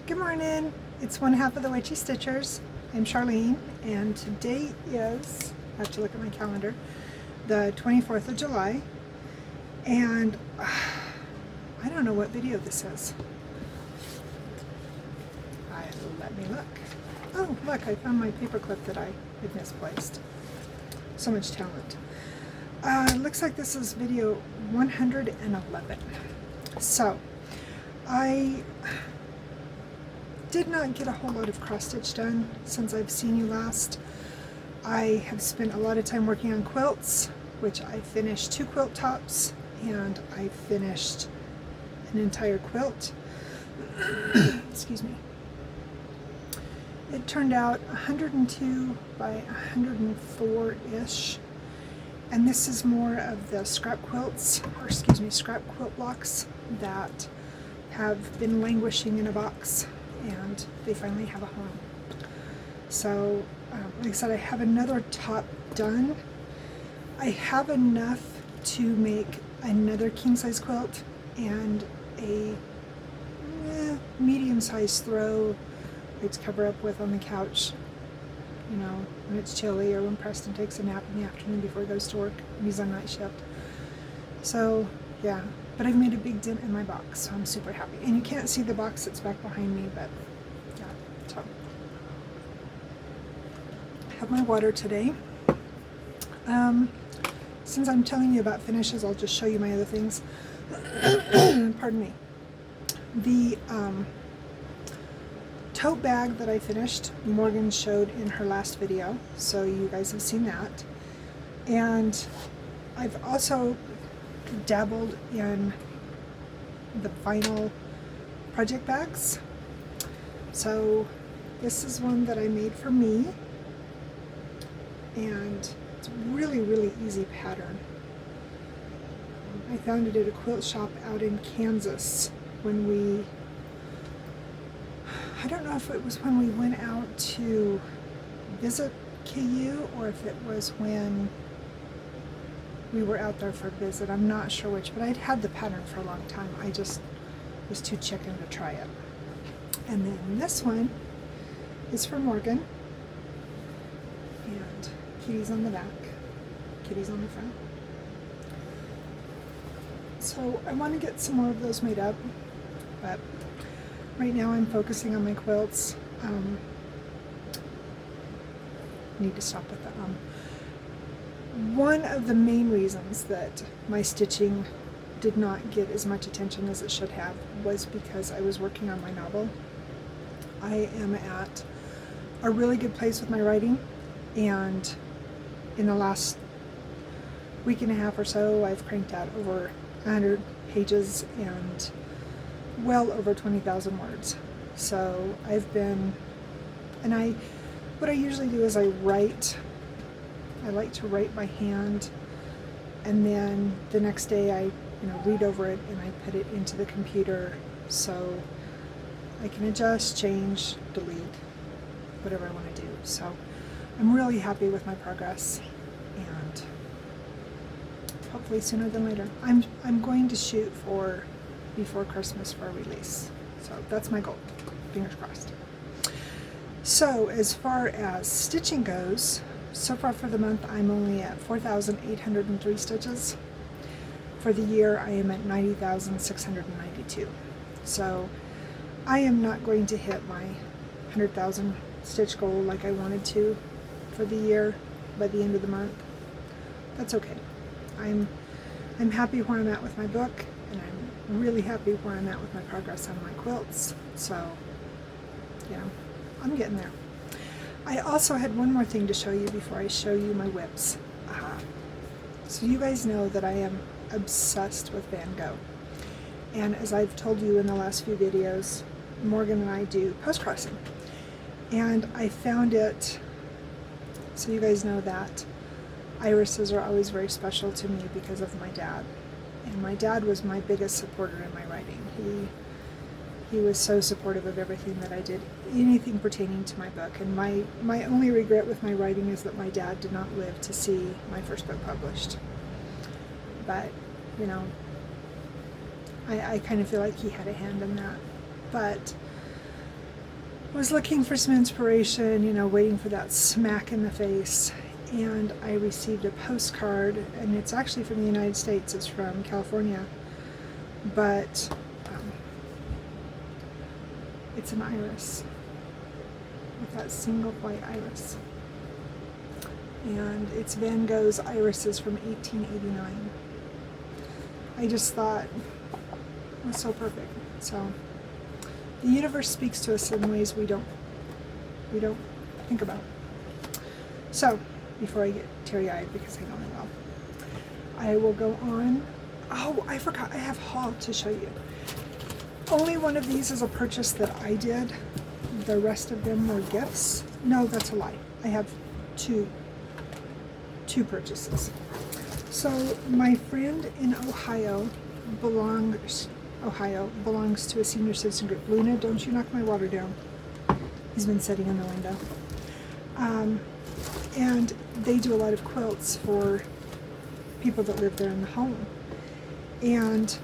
Good morning. It's one half of the Witchy Stitchers. I'm Charlene, and today is, I have to look at my calendar, the 24th of July, and I don't know what video this is. Let me look. Oh, look, I found my paperclip that I had misplaced. So much talent. Looks like this is video 111. So, I did not get a whole lot of cross stitch done since I've seen you last. I have spent a lot of time working on quilts, which I finished 2 quilt tops, and I finished an entire quilt. Excuse me. It turned out 102 by 104-ish, and this is more of the scrap quilts, or excuse me, scrap quilt blocks that have been languishing in a box, and they finally have a home. So, like I said, I have another top done. I have enough to make another king-size quilt and a medium-sized throw to cover up with on the couch, you know, when it's chilly or when Preston takes a nap in the afternoon before he goes to work and he's on night shift. So, yeah. But I've made a big dent in my box, so I'm super happy. And you can't see the box that's back behind me, but yeah, so. I have my water today. Since I'm telling you about finishes, I'll just show you my other things. Pardon me. The tote bag that I finished, Morgan showed in her last video, so you guys have seen that. And I've also dabbled in the vinyl project bags. So this is one that I made for me, and it's really, really easy pattern. I found it at a quilt shop out in Kansas when we, I don't know if it was when we went out to visit KU or if it was when we were out there for a visit. I'm not sure which, but I'd had the pattern for a long time. I just was too chicken to try it. And then this one is for Morgan. And kitties on the back, kitties on the front. So I want to get some more of those made up, but right now I'm focusing on my quilts. Need to stop with the One of the main reasons that my stitching did not get as much attention as it should have was because I was working on my novel. I am at a really good place with my writing, and in the last week and a half or so I've cranked out over 100 pages and well over 20,000 words. So I've been, and what I usually do is I like to write by hand, and then the next day I read over it and I put it into the computer so I can adjust, change, delete, whatever I want to do. So I'm really happy with my progress, and hopefully sooner than later. I'm going to shoot for before Christmas for a release. So that's my goal. Fingers crossed. So as far as stitching goes, so far for the month I'm only at 4,803 stitches. For the year I am at 90,692. So I am not going to hit my 100,000 stitch goal like I wanted to for the year by the end of the month. That's okay. I'm happy where I'm at with my book, and I'm really happy where I'm at with my progress on my quilts. So, I'm getting there. I also had one more thing to show you before I show you my whips. So you guys know that I am obsessed with Van Gogh. And as I've told you in the last few videos, Morgan and I do post-crossing. And I found it, so you guys know that irises are always very special to me because of my dad. And my dad was my biggest supporter in my writing. He was so supportive of everything that I did, anything pertaining to my book. And my only regret with my writing is that my dad did not live to see my first book published. But, I kind of feel like he had a hand in that. But was looking for some inspiration, you know, waiting for that smack in the face, and I received a postcard, and it's actually from the United States. It's from California, but it's an iris with that single white iris, and it's Van Gogh's irises from 1889. I just thought it was so perfect. So the universe speaks to us in ways we don't think about. So before I get teary-eyed, because I know I will, I will go on. Oh, I forgot, I have haul to show you. Only one of these is a purchase that I did. The rest of them were gifts. No, that's a lie. I have two purchases. So my friend in Ohio belongs to a senior citizen group. Luna, don't you knock my water down. He's been sitting in the window. And they do a lot of quilts for people that live there in the home. And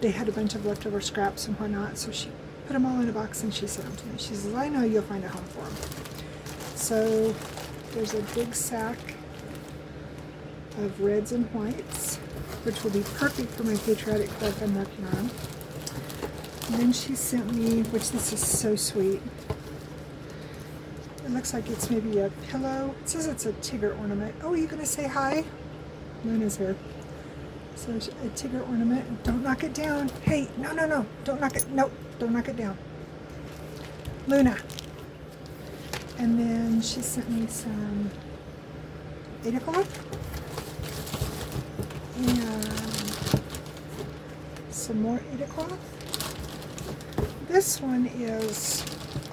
they had a bunch of leftover scraps and whatnot, so she put them all in a box and she sent them to me. She says, I know you'll find a home for them. So there's a big sack of reds and whites, which will be perfect for my patriotic quilt I'm working on. And then she sent me, which this is so sweet. It looks like it's maybe a pillow. It says it's a Tigger ornament. Oh, are you going to say hi? Luna's here. So a Tigger ornament. Don't knock it down. Hey, no. Don't knock it. Nope, don't knock it down. Luna. And then she sent me some 8 o'clock. And some more 8 o'clock. This one is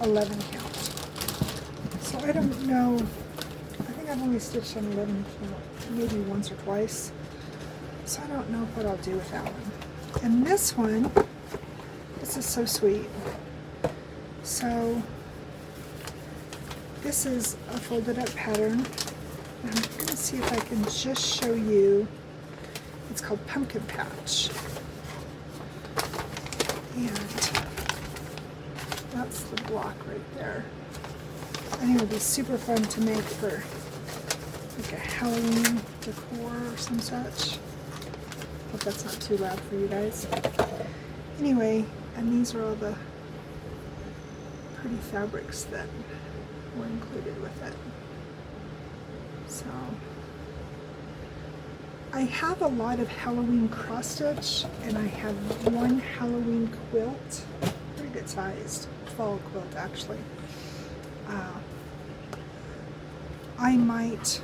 11 count. So I don't know. I think I've only stitched on 11 count, maybe once or twice. So I don't know what I'll do with that one. And this one, this is so sweet. So this is a folded up pattern. I'm going to see if I can just show you. It's called Pumpkin Patch. And that's the block right there. I think it would be super fun to make for like a Halloween decor or some such. Hope that's not too loud for you guys. Anyway, and these are all the pretty fabrics that were included with it. So I have a lot of Halloween cross stitch, and I have one Halloween quilt, pretty good sized fall quilt actually. I might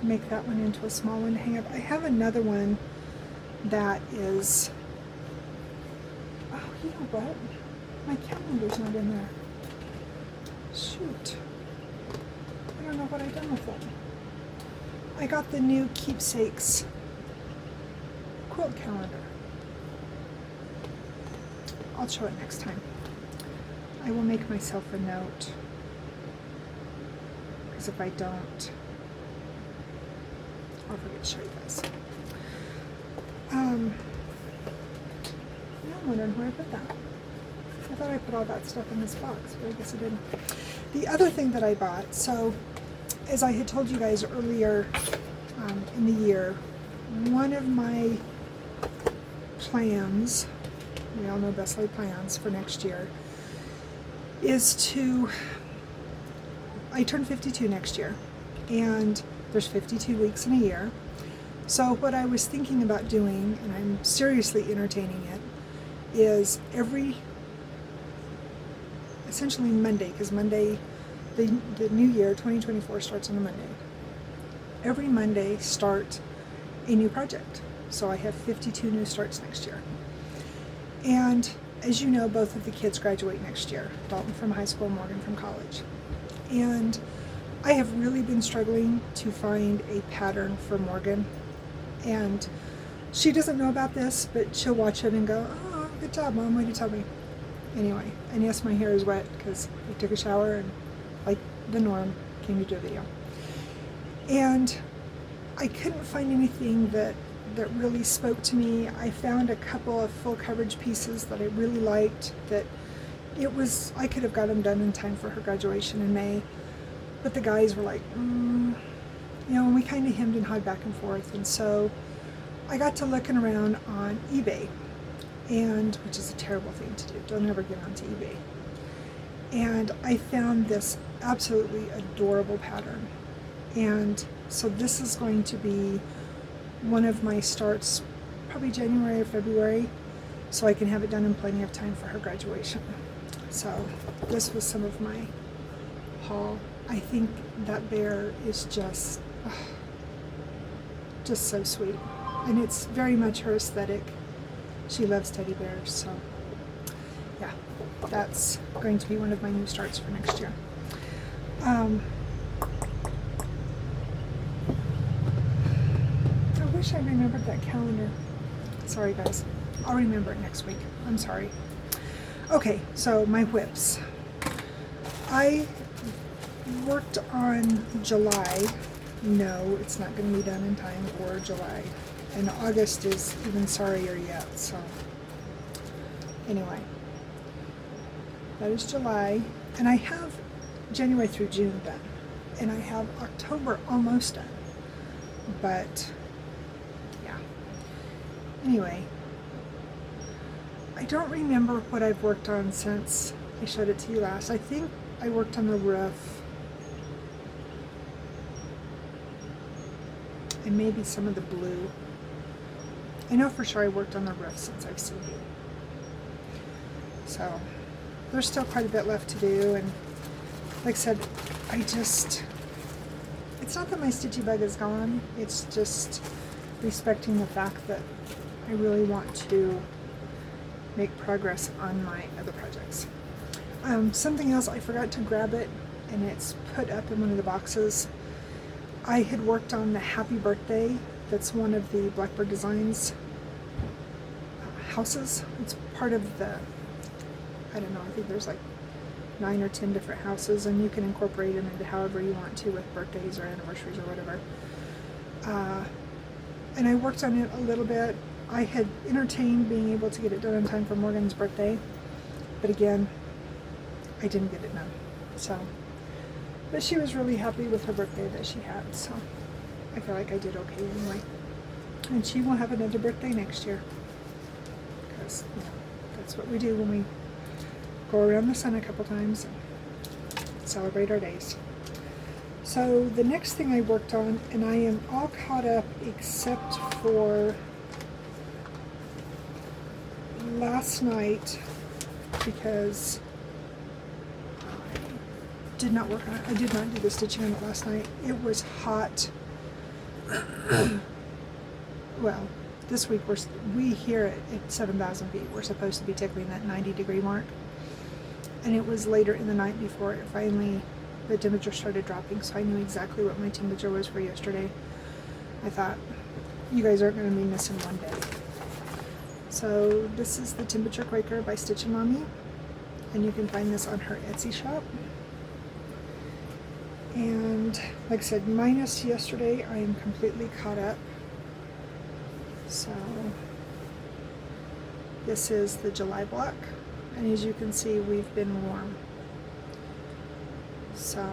make that one into a small one to hang up. I have another one that is, oh, you know what? My calendar's not in there. Shoot. I don't know what I've done with it. I got the new Keepsakes quilt calendar. I'll show it next time. I will make myself a note, because if I don't, I'll forget to show you guys. Now I'm wondering where I put that. I thought I put all that stuff in this box, but I guess I didn't. The other thing that I bought, so as I had told you guys earlier in the year, one of my plans, we all know best laid plans for next year, is to, I turn 52 next year, and there's 52 weeks in a year. So what I was thinking about doing, and I'm seriously entertaining it, is essentially Monday, because Monday, the new year, 2024, starts on a Monday. Every Monday start a new project. So I have 52 new starts next year. And as you know, both of the kids graduate next year, Dalton from high school, Morgan from college. And I have really been struggling to find a pattern for Morgan. And she doesn't know about this, but she'll watch it and go, oh, good job, Mom, why'd you tell me? Anyway, and yes, my hair is wet because I took a shower and, like the norm, came to do a video. And I couldn't find anything that really spoke to me. I found a couple of full coverage pieces that I really liked that I could have got them done in time for her graduation in May, but the guys were like, you know, and we kind of hemmed and hawed back and forth. And so I got to looking around on eBay, and which is a terrible thing to do. Don't ever get onto eBay. And I found this absolutely adorable pattern. And so this is going to be one of my starts, probably January or February, so I can have it done in plenty of time for her graduation. So this was some of my haul. I think that bear is just so sweet. And it's very much her aesthetic. She loves teddy bears, so yeah, that's going to be one of my new starts for next year. I wish I remembered that calendar. Sorry guys, I'll remember it next week. I'm sorry. Okay, so my whips. I worked on July. No, it's not going to be done in time for July. And August is even sorrier yet, so anyway. That is July. And I have January through June done. And I have October almost done. But, yeah. Anyway. I don't remember what I've worked on since I showed it to you last. I think I worked on the roof. And maybe some of the blue. I know for sure I worked on the roof since I've seen you. So, there's still quite a bit left to do, and like I said, it's not that my stitchy bug is gone, it's just respecting the fact that I really want to make progress on my other projects. Something else, I forgot to grab it, and it's put up in one of the boxes. I had worked on the Happy Birthday. That's one of the Blackbird Designs houses. It's part of the, I don't know, I think there's like 9 or 10 different houses, and you can incorporate them into however you want to with birthdays or anniversaries or whatever. And I worked on it a little bit. I had entertained being able to get it done in time for Morgan's birthday, but again, I didn't get it done. So, but she was really happy with her birthday that she had, so I feel like I did okay anyway. And she will have another birthday next year, because you know, that's what we do when we go around the sun a couple times and celebrate our days. So the next thing I worked on, and I am all caught up except for last night, because I did not work on it. I did not do the stitching on it last night. It was hot. Well, this week we here at 7,000 feet, we're supposed to be tickling that 90-degree mark. And it was later in the night before it finally, the temperature started dropping, so I knew exactly what my temperature was for yesterday. I thought, you guys aren't going to be missing one day. So this is the Temperature Quaker by Stitchin' Mommy, and you can find this on her Etsy shop. And like I said, minus yesterday, I am completely caught up. So this is the July block, and as you can see, we've been warm. So,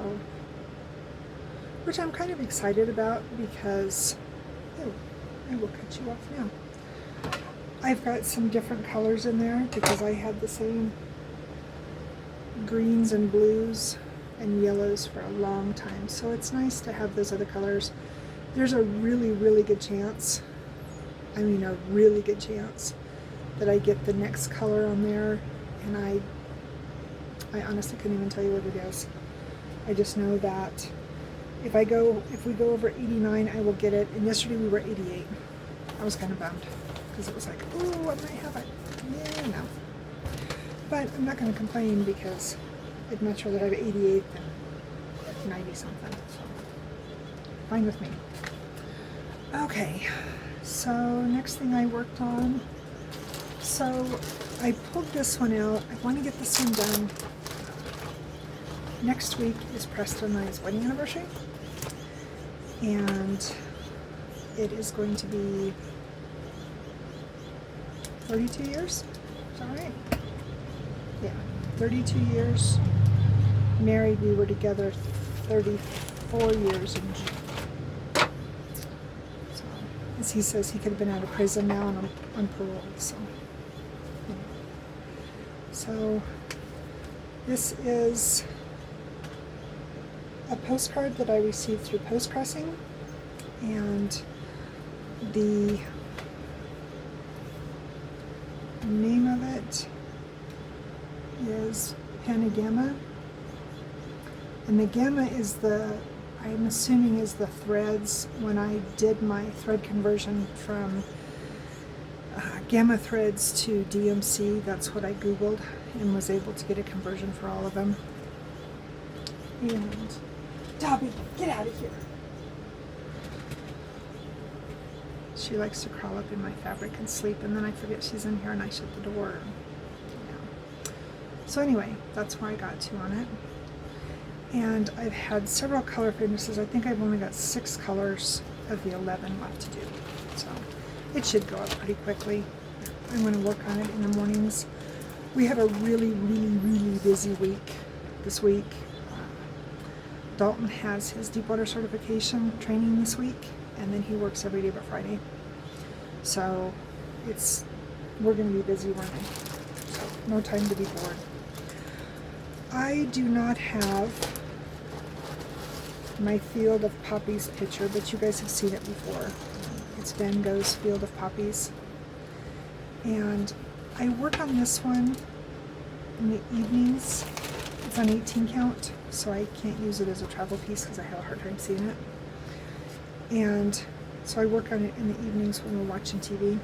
which I'm kind of excited about, because, oh, I will cut you off now. I've got some different colors in there because I had the same greens and blues and yellows for a long time. So it's nice to have those other colors. There's a really, really good chance, I mean a really good chance, that I get the next color on there, and I honestly couldn't even tell you what it is. I just know that if we go over 89, I will get it. And yesterday we were 88. I was kind of bummed, because it was like, ooh, I might have it. Yeah, no. But I'm not going to complain, because I'd much rather have 88 than 90 something. So fine with me. Okay, so next thing I worked on. So I pulled this one out. I want to get this one done. Next week is Preston and I's wedding anniversary, and it is going to be 32 years. Is that right? Yeah, 32 years. Married, we were together 34 years in June. So, as he says, he could have been out of prison now and on parole. So, so this is a postcard that I received through post crossing, and the name of it is Pentagamma, and the gamma is I'm assuming is the threads. When I did my thread conversion from gamma threads to DMC, that's what I Googled and was able to get a conversion for all of them. And Dobby, get out of here. She likes to crawl up in my fabric and sleep, and then I forget she's in here and I shut the door. Yeah. So anyway, that's where I got to on it. And I've had several color finishes. I think I've only got 6 colors of the 11 left to do. So it should go up pretty quickly. I'm going to work on it in the mornings. We had a really, really, really busy week this week. Dalton has his Deepwater certification training this week, and then he works every day but Friday. So we're going to be busy running. So no time to be bored. I do not have my Field of Poppies picture, but you guys have seen it before. It's Van Gogh's Field of Poppies. And I work on this one in the evenings. It's on 18 count, so I can't use it as a travel piece because I have a hard time seeing it. And so I work on it in the evenings when we're watching TV.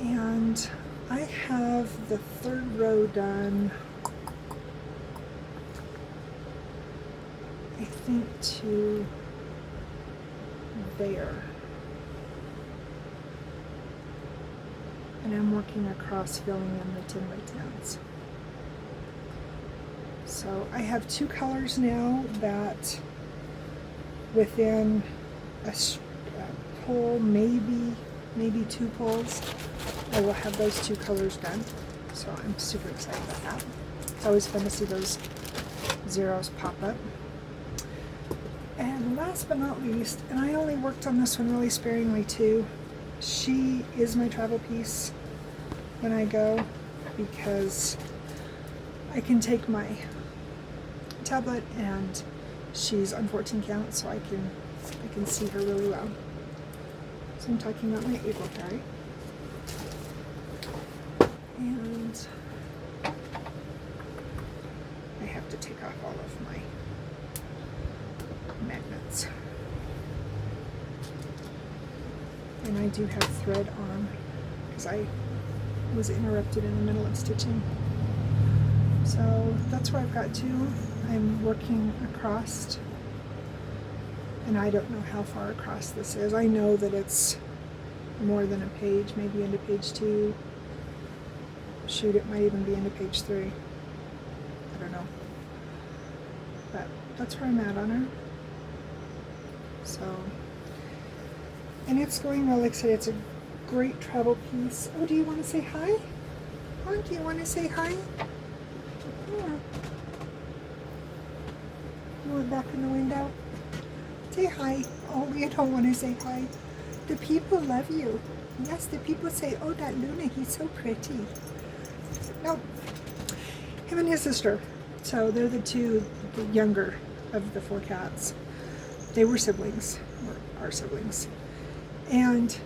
And I have the 3rd row done, I think, to there. And I'm working across filling in the 10 by 10s. So I have 2 colors now that within a pull, maybe 2 pulls, I will have those 2 colors done. So I'm super excited about that. It's always fun to see those zeros pop up. And last but not least, and I only worked on this one really sparingly too, she is my travel piece when I go, because I can take my tablet, and she's on 14 count, so I can see her really well. So I'm talking about my April fairy. And I have to take off all of my magnets. And I do have thread on because I was interrupted in the middle of stitching. So that's where I've got to. I'm working across, and I don't know how far across this is. I know that it's more than a page, maybe into page 2. Shoot, it might even be into page 3. I don't know. But that's where I'm at on her. So, and it's going well. Like I said, it's a great travel piece. Oh, do you want to say hi? Oh, do you want to say hi? Yeah. You look back in the window. Say hi. Oh, you don't want to say hi. The people love you. Yes, the people say, oh, that Luna, he's so pretty. Nope. Him and his sister. So they're the younger of the 4 cats. They were siblings, or are siblings. And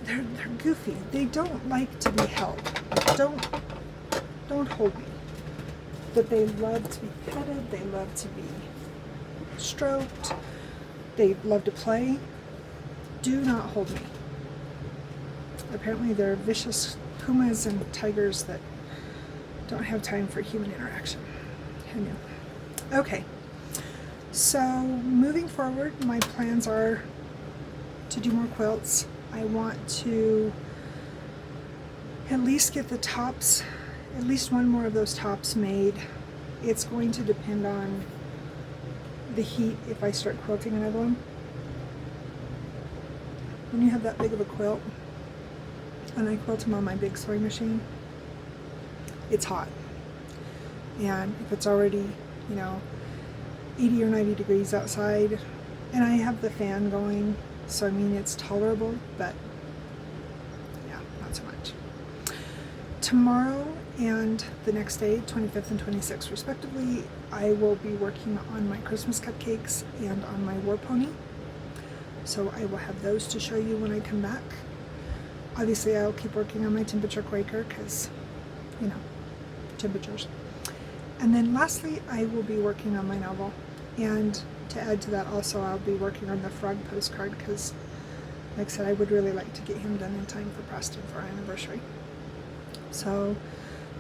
they're goofy. They don't like to be held. Don't hold me. But they love to be petted. They love to be stroked. They love to play. Do not hold me. Apparently they're vicious pumas and tigers that don't have time for human interaction. Who knew? Okay. So moving forward, my plans are to do more quilts. I want to at least get the tops, at least one more of those tops made. It's going to depend on the heat if I start quilting another one. When you have that big of a quilt, and I quilt them on my big sewing machine, it's hot. And if it's already, 80 or 90 degrees outside, and I have the fan going, so I mean it's tolerable, but yeah, not so much. Tomorrow and the next day, 25th and 26th respectively, I will be working on my Christmas cupcakes and on my war pony. So I will have those to show you when I come back. Obviously I'll keep working on my temperature Quaker because, temperatures. And then lastly, I will be working on my novel. And to add to that also, I'll be working on the frog postcard because, like I said, I would really like to get him done in time for Preston for our anniversary. So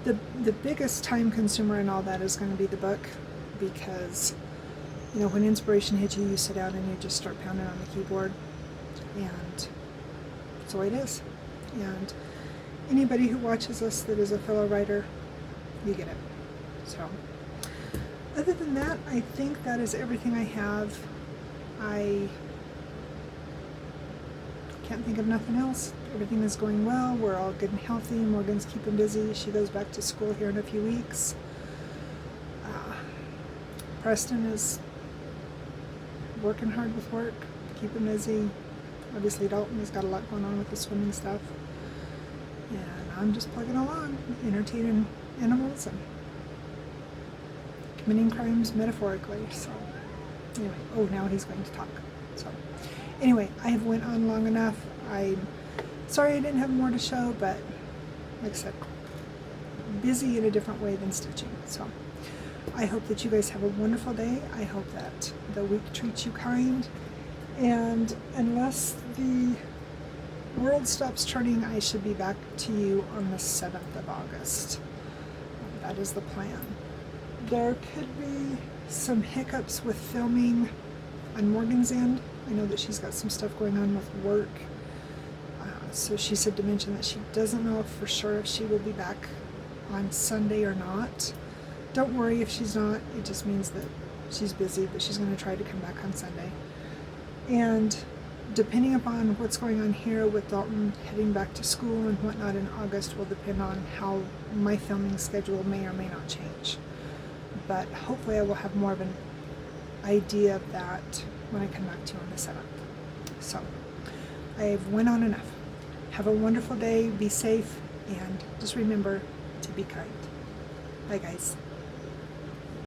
the biggest time consumer in all that is going to be the book, because when inspiration hits you, you sit down and you just start pounding on the keyboard, and so it is. And anybody who watches us that is a fellow writer, you get it. So other than that, I think that is everything I have. I can't think of nothing else. Everything is going well. We're all good and healthy. Morgan's keeping busy. She goes back to school here in a few weeks. Preston is working hard with work, keeping busy. Obviously Dalton has got a lot going on with the swimming stuff. And I'm just plugging along, entertaining animals and committing crimes metaphorically. So anyway, now he's going to talk. So anyway, I have went on long enough. I'm sorry I didn't have more to show, but like I said, busy in a different way than stitching. So I hope that you guys have a wonderful day. I hope that the week treats you kind. And unless the world stops turning, I should be back to you on the 7th of August. That is the plan. There could be some hiccups with filming on Morgan's end. I know that she's got some stuff going on with work. So she said to mention that she doesn't know for sure if she will be back on Sunday or not. Don't worry if she's not. It just means that she's busy, but she's going to try to come back on Sunday. And depending upon what's going on here with Dalton heading back to school and whatnot in August will depend on how my filming schedule may or may not change. But hopefully I will have more of an idea of that when I come back to you on the 7th. So I've went on enough. Have a wonderful day, be safe, and just remember to be kind. Bye guys.